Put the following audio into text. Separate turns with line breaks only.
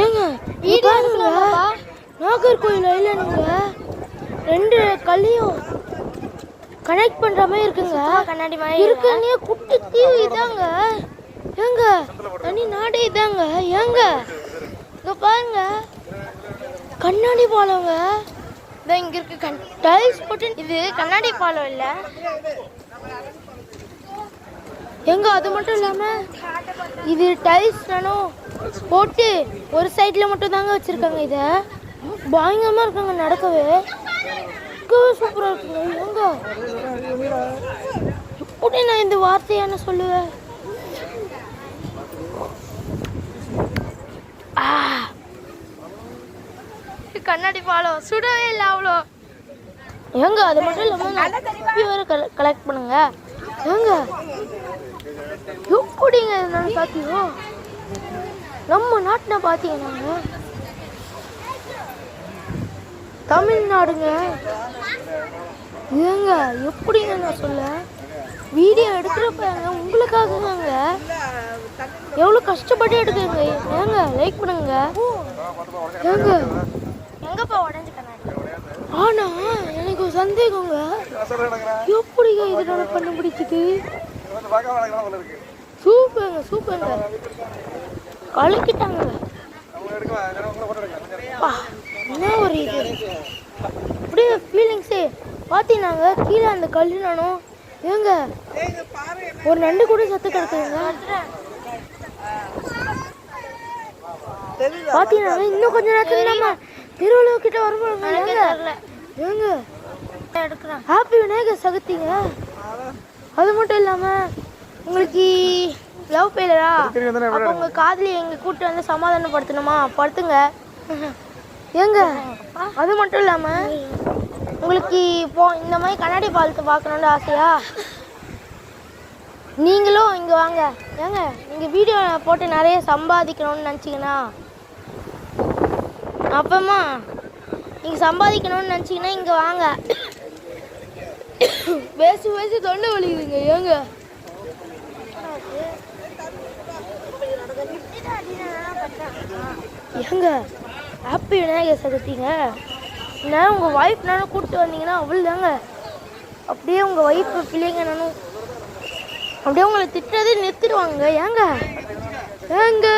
ஏங்க நாகர்கோயில் இல்லைங்க, ரெண்டு கல்லையும் கனெக்ட் பண்ற மாதிரி இருக்குங்க.
கண்ணாடி மாதிரி
இருக்குங்க. குட்டி தீவு இதாங்க. ஏங்க தனி நாடே இதாங்க. ஏங்க இங்க பாருங்க, கண்ணாடி பாலங்க.
இதோ இங்க இருக்கு
டைல்ஸ் போட்டு.
இது கண்ணாடி பாலம் இல்ல
எங்க அது மட்டும் இல்லாம இது டைல்ஸ் தானோ போட்டு ஒரு சைட்ல மட்டும் தாங்க வச்சிருக்காங்க. இத பயங்கரமா இருக்காங்க, நடக்கவே சூப்பரா இருக்குங்க. எங்க இப்படி நான் இந்த வார்த்தையான சொல்லுவேன்.
கண்ணாடி பாலம் சுடவே இல்லை அவ்வளோ.
ஏங்க அது மட்டும் இல்லாம வேற கலெக்ட் பண்ணுங்க. ஏங்க எப்படிங்க என்னன்னு பாத்தீங்க, நம்ம நாட்டின பாத்தீங்கன்னா தமிழ்நாடுங்க. ஏங்க எப்படிங்க நான் சொல்ல, வீடியோ எடுக்கிறப்ப உங்களுக்காக தாங்க எவ்வளோ கஷ்டப்பட்டு எடுக்குங்க. ஏங்க லைக் பண்ணுங்க. ஏங்க
எங்கப்பா உடஞ்சு கண்ணாடி?
ஆனா எனக்கு ஒரு சந்தேகங்க, எப்படிங்க இதனால பண்ண முடிச்சுது? சூப்பருங்க சூப்பருங்க, கலக்கிட்டாங்க. என்ன ஒரு இது அப்படியே ஃபீலிங்ஸே பார்த்தீங்கன்னாங்க. கீழே அந்த கல்லு நானும் ஏங்க ஒரு நண்டு கூட சத்து கிடக்குதுங்க. பார்த்தீங்கன்னா இன்னும் கொஞ்சம் நேரத்துல நம்ம திருவள்ளுவர் கிட்ட வருவாங்க. ஏங்க
எடுக்கிறேன்.
ஹாப்பி விநாயகர் சதுர்த்திங்க. அது மட்டும் இல்லாம உங்களுக்கு லவ் ஃபெயிலரா, அப்போ உங்க காதலி எங்க கூட்டு வந்து சமாதானப்படுத்தணுமா, படுத்துங்க. ஏங்க அது மட்டும் இல்லாம உங்களுக்கு இப்போ இந்த மாதிரி கண்ணாடி பாலத்தை பார்க்கணுன்னு ஆசையா, நீங்களும் இங்க வாங்க. ஏங்க நீங்க வீடியோ போட்டு நிறைய சம்பாதிக்கணும்னு நினச்சிங்கன்னா, அப்பமா நீங்க சம்பாதிக்கணும்னு நினச்சிங்கன்னா இங்க வாங்க. பேசி தொண்டை வலிக்குதுங்க. ஏங்க ஏங்க ஹாப்பி விநாயகர் சதுர்த்திங்க. நான் உங்கள் ஒய்ஃப் நானும் கூப்பிட்டு வந்தீங்கன்னா அவள் தாங்க அப்படியே உங்கள் ஒய்ஃப் பிள்ளைங்க நானும் அப்படியே உங்களை திட்டுறதே நிறுத்திடுவாங்க. ஏங்க ஏங்க